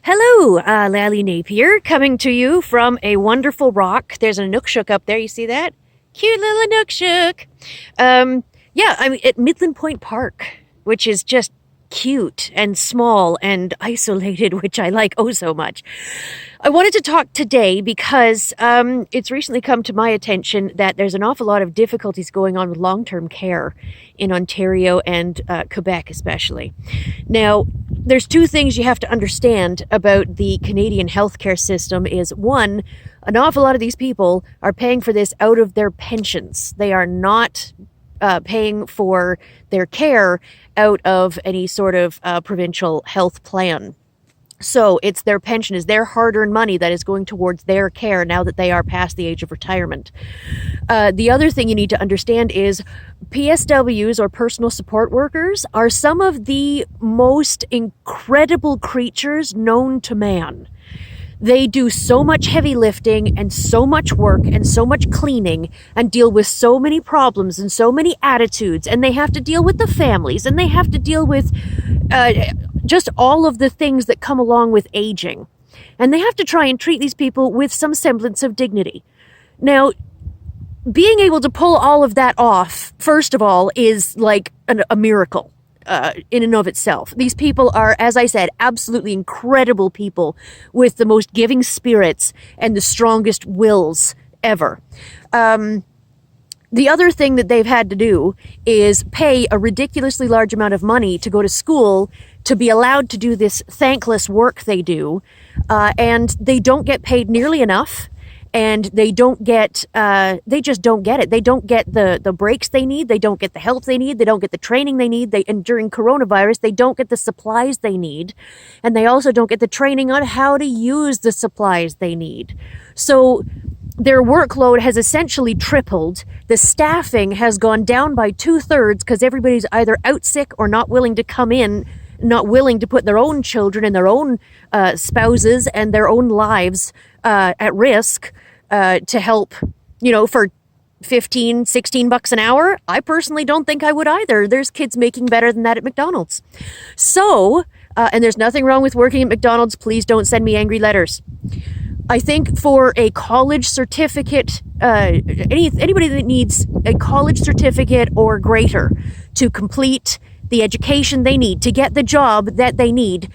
Hello, Lally Napier, coming to you from a wonderful rock. There's a Nookshook up there, you see that? Cute little Nookshook. I'm at Midland Point Park, which is just cute and small and isolated, which I like oh so much. I wanted to talk today because it's recently come to my attention that there's an awful lot of difficulties going on with long-term care in Ontario and Quebec especially. Now, there's two things you have to understand about the Canadian healthcare system is one, an awful lot of these people are paying for this out of their pensions. They are not paying for their care out of any sort of provincial health plan. So it's their pension, is their hard-earned money that is going towards their care now that they are past the age of retirement. The other thing you need to understand is PSWs, or personal support workers, are some of the most incredible creatures known to man. They do so much heavy lifting and so much work and so much cleaning and deal with so many problems and so many attitudes, and they have to deal with the families and they have to deal with just all of the things that come along with aging. And they have to try and treat these people with some semblance of dignity. Now, being able to pull all of that off, first of all, is like a miracle. In and of itself. These people are, as I said, absolutely incredible people with the most giving spirits and the strongest wills ever. The other thing that they've had to do is pay a ridiculously large amount of money to go to school to be allowed to do this thankless work they do, and they don't get paid nearly enough. And they don't get, they just don't get it. They don't get the breaks they need. They don't get the help they need. They don't get the training they need. And during coronavirus, they don't get the supplies they need. And they also don't get the training on how to use the supplies they need. So their workload has essentially tripled. The staffing has gone down by 2/3 because everybody's either out sick or not willing to come in, not willing to put their own children and their own spouses and their own lives at risk to help, for 15, 16 bucks an hour. I personally don't think I would either. There's kids making better than that at McDonald's. So, and there's nothing wrong with working at McDonald's. Please don't send me angry letters. I think for a college certificate, anybody that needs a college certificate or greater to complete the education they need to get the job that they need,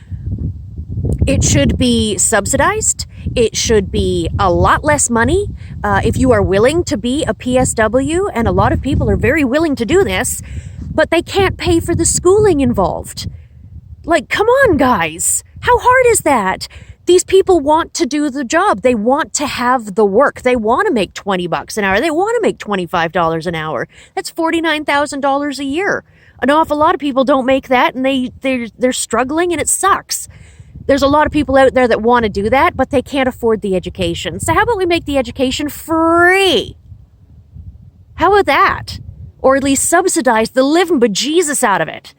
it should be subsidized. It should be a lot less money. If you are willing to be a PSW, and a lot of people are very willing to do this, but they can't pay for the schooling involved. Like, come on, guys. How hard is that? These people want to do the job. They want to have the work. They want to make 20 bucks an hour. They want to make $25 an hour. That's $49,000 a year. An awful lot of people don't make that, and they're struggling, and it sucks. There's a lot of people out there that want to do that, but they can't afford the education. So how about we make the education free? How about that? Or at least subsidize the living bejesus out of it.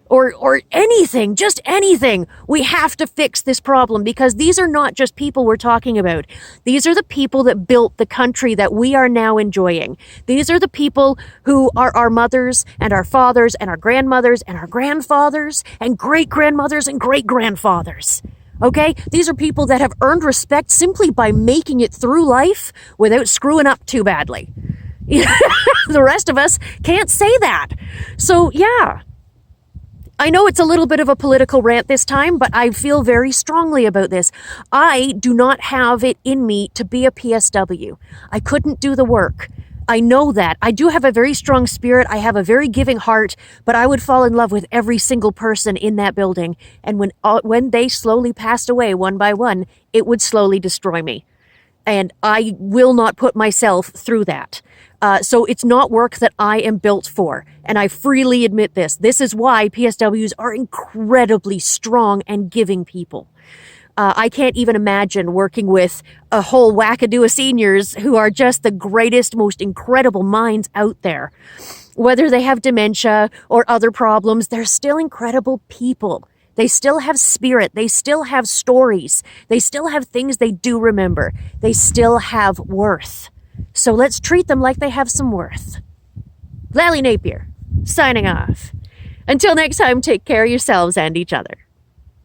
Or anything, just anything. We have to fix this problem because these are not just people we're talking about. These are the people that built the country that we are now enjoying. These are the people who are our mothers and our fathers and our grandmothers and our grandfathers and great-grandmothers and great-grandfathers. Okay? These are people that have earned respect simply by making it through life without screwing up too badly. The rest of us can't say that. So, yeah. I know it's a little bit of a political rant this time, but I feel very strongly about this. I do not have it in me to be a PSW. I couldn't do the work. I know that. I do have a very strong spirit. I have a very giving heart, but I would fall in love with every single person in that building. And when they slowly passed away one by one, it would slowly destroy me. And I will not put myself through that. So it's not work that I am built for. And I freely admit this. This is why PSWs are incredibly strong and giving people. I can't even imagine working with a whole wackadoo of seniors who are just the greatest, most incredible minds out there. Whether they have dementia or other problems, they're still incredible people. They still have spirit. They still have stories. They still have things they do remember. They still have worth. So let's treat them like they have some worth. Lally Napier, signing off. Until next time, take care of yourselves and each other.